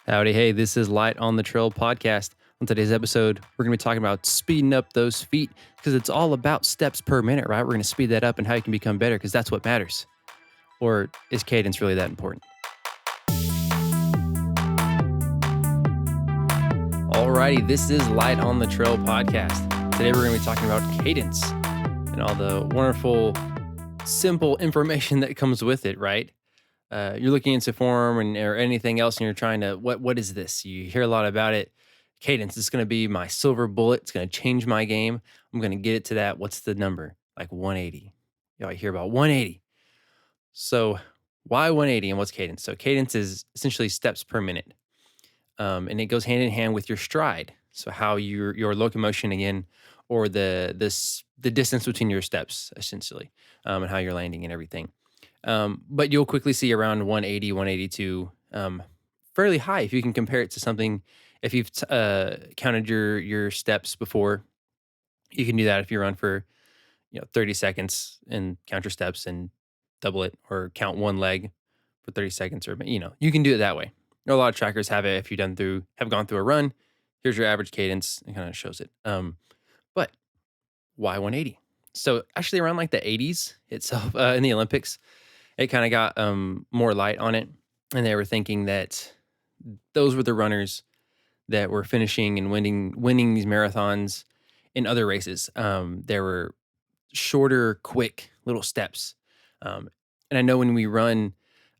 Howdy, hey, this is Light on the Trail podcast. On today's episode, we're going to be talking about speeding up those feet because it's all about steps per minute, right? We're going to speed that up and how you can become better because that's what matters. Or is cadence really that important? Alrighty, this is Light on the Trail podcast. Today we're going to be talking about cadence and all the wonderful, simple information that comes with it, right? You're looking into form or anything else, and you're trying to what is this? You hear a lot about it. Cadence is going to be my silver bullet. It's going to change my game. I'm going to get it to that. What's the number? Like 180. I hear about 180. So why 180 and what's cadence? So cadence is essentially steps per minute, and it goes hand in hand with your stride. So how your locomotion again, or the distance between your steps essentially, and how you're landing and everything. But you'll quickly see around 180, 182, fairly high if you can compare it to something. If you've counted your steps before, you can do that if you run for 30 seconds and count your steps and double it, or count one leg for 30 seconds, or you can do it that way. A lot of trackers have it. If you've gone through a run, here's your average cadence. It kind of shows it. But why 180? So actually around like the 80s itself, in the Olympics, it kind of got more light on it. And they were thinking that those were the runners that were finishing and winning these marathons in other races. There were shorter, quick little steps. And I know when we run,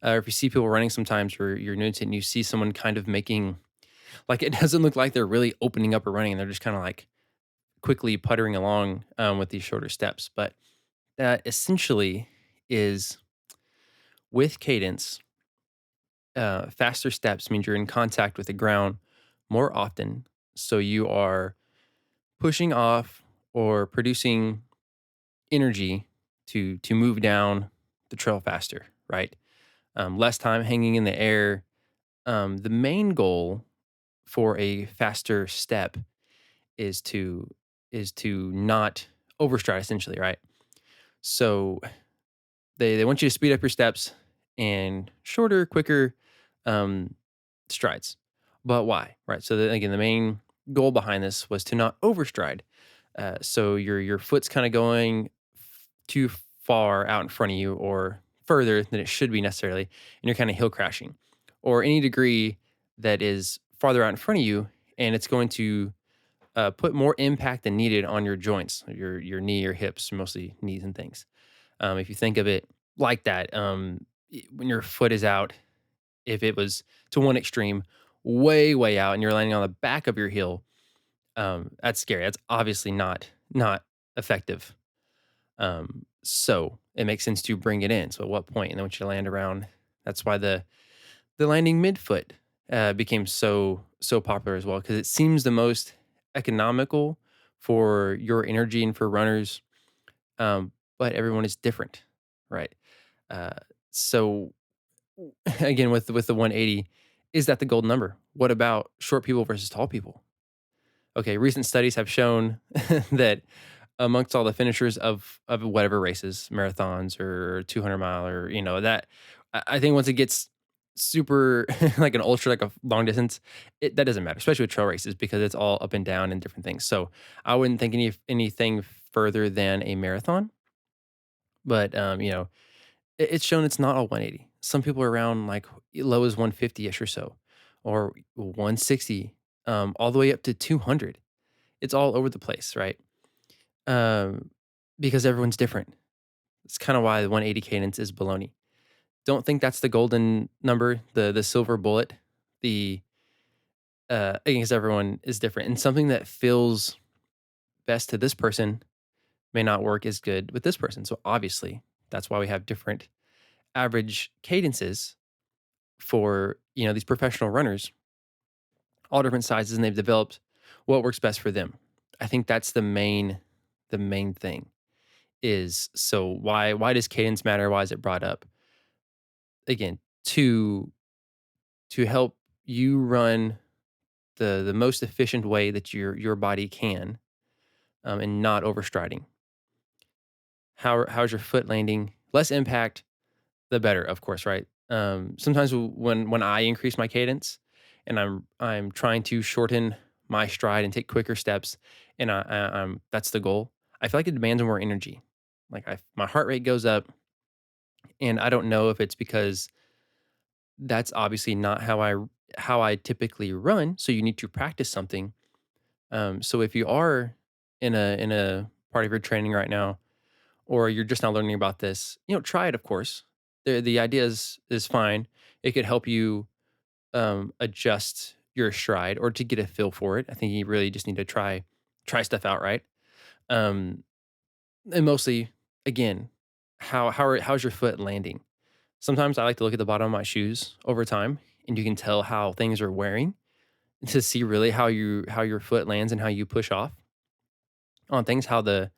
if you see people running sometimes, or you're new to it and you see someone kind of making, like, it doesn't look like they're really opening up or running. They're just kind of like quickly puttering along with these shorter steps. But that essentially is, with cadence, faster steps means you're in contact with the ground more often. So you are pushing off or producing energy to move down the trail faster, right? Less time hanging in the air. The main goal for a faster step is to not overstride, essentially, right? So they want you to speed up your steps and shorter, quicker strides. But why, right? So again, the main goal behind this was to not overstride. So your foot's kind of going too far out in front of you, or further than it should be necessarily, and you're kind of hill crashing, or any degree that is farther out in front of you, and it's going to put more impact than needed on your joints, your knee, your hips, mostly knees and things. If you think of it like that, when your foot is out, if it was to one extreme, way out, and you're landing on the back of your heel, that's scary. That's obviously not effective. So it makes sense to bring it in. So at what point? And then once you land around, that's why the landing midfoot became so popular as well, because it seems the most economical for your energy and for runners. But everyone is different, right? So again, with the 180, is that the gold number? What about short people versus tall people? Okay, recent studies have shown that amongst all the finishers of whatever races, marathons or 200-mile, or that, I think once it gets super like an ultra, like a long distance, that doesn't matter, especially with trail races, because it's all up and down and different things. So I wouldn't think anything further than a marathon. But it's shown it's not all 180. Some people are around like low as 150-ish or so, or 160, all the way up to 200. It's all over the place, right? Because everyone's different. It's kind of why the 180 cadence is baloney. Don't think that's the golden number, the silver bullet. Because everyone is different, and something that feels best to this person may not work as good with this person. So obviously, that's why we have different average cadences for these professional runners, all different sizes, and they've developed what works best for them. I think that's the main thing. Is so why does cadence matter? Why is it brought up? Again, to help you run the most efficient way that your body can, and not overstriding. How's your foot landing? Less impact, the better, of course, right? Sometimes when I increase my cadence, and I'm trying to shorten my stride and take quicker steps, and I'm that's the goal. I feel like it demands more energy. Like my heart rate goes up, and I don't know if it's because that's obviously not how I typically run. So you need to practice something. So if you are in a part of your training right now, or you're just now learning about this, try it. Of course, the idea is fine. It could help you adjust your stride or to get a feel for it. I think you really just need to try stuff out, right? Um, and mostly, again, how's your foot landing? Sometimes I like to look at the bottom of my shoes over time, and you can tell how things are wearing to see really how your foot lands and how you push off on things, how that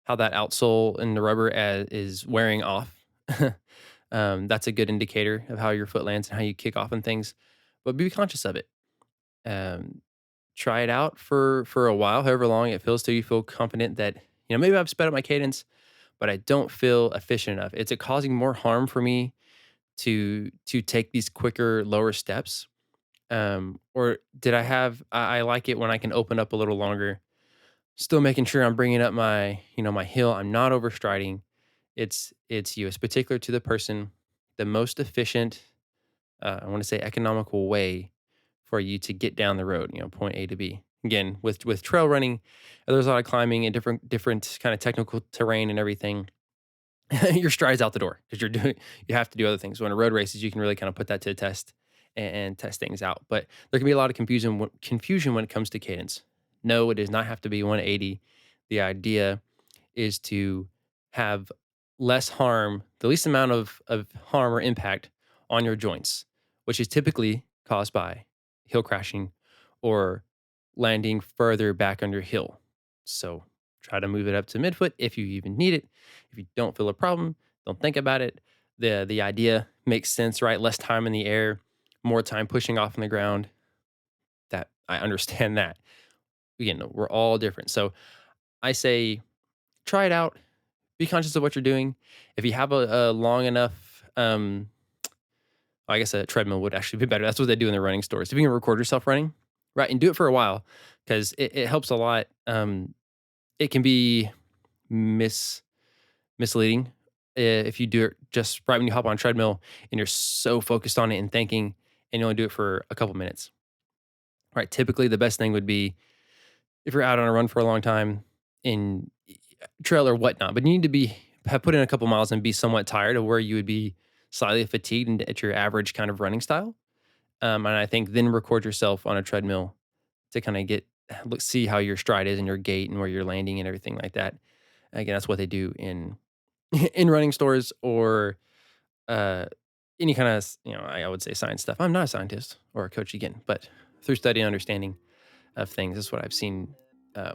outsole and the rubber is wearing off. That's a good indicator of how your foot lands and how you kick off and things. But be conscious of it. Um, Try it out for a while, however long it feels till you feel confident that maybe I've sped up my cadence, but I don't feel efficient enough. It's causing more harm for me to take these quicker, lower steps. Or did I like it when I can open up a little longer, still making sure I'm bringing up my heel. I'm not overstriding. It's you. It's particular to the person. The most efficient, I want to say economical way for you to get down the road, point A to B. Again, with trail running, there's a lot of climbing and different kind of technical terrain and everything. Your stride's out the door because you have to do other things. When a road races, you can really kind of put that to the test and test things out. But there can be a lot of confusion when it comes to cadence. No, it does not have to be 180. The idea is to have less harm, the least amount of harm or impact on your joints, which is typically caused by heel crashing or landing further back on your heel. So try to move it up to midfoot if you even need it. If you don't feel a problem, don't think about it. The idea makes sense, right? Less time in the air, more time pushing off on the ground. That I understand that. Again, we're all different. So I say try it out. Be conscious of what you're doing. If you have a long enough, I guess a treadmill would actually be better. That's what they do in the running stores. If you can record yourself running, right, and do it for a while, because it helps a lot. It can be misleading if you do it just right when you hop on a treadmill and you're so focused on it and thinking, and you only do it for a couple minutes. Right. Typically, the best thing would be if you're out on a run for a long time in trail or whatnot, but you need to have put in a couple miles and be somewhat tired of where you would be slightly fatigued and at your average kind of running style. And I think then record yourself on a treadmill to kind of see how your stride is and your gait and where you're landing and everything like that. Again, that's what they do in in running stores or uh, any kind of I would say science stuff. I'm not a scientist or a coach again, but through study and understanding of things, is what I've seen.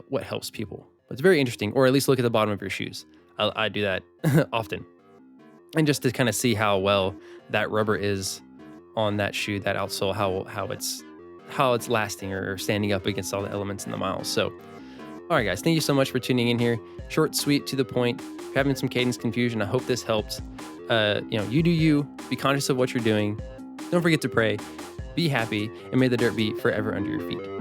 What helps people. But it's very interesting, or at least look at the bottom of your shoes. I do that often, and just to kind of see how well that rubber is on that shoe, that outsole, how it's lasting or standing up against all the elements in the miles. So, all right, guys, thank you so much for tuning in here. Short, sweet, to the point. If you're having some cadence confusion, I hope this helped. You do you. Be conscious of what you're doing. Don't forget to pray. Be happy, and may the dirt be forever under your feet.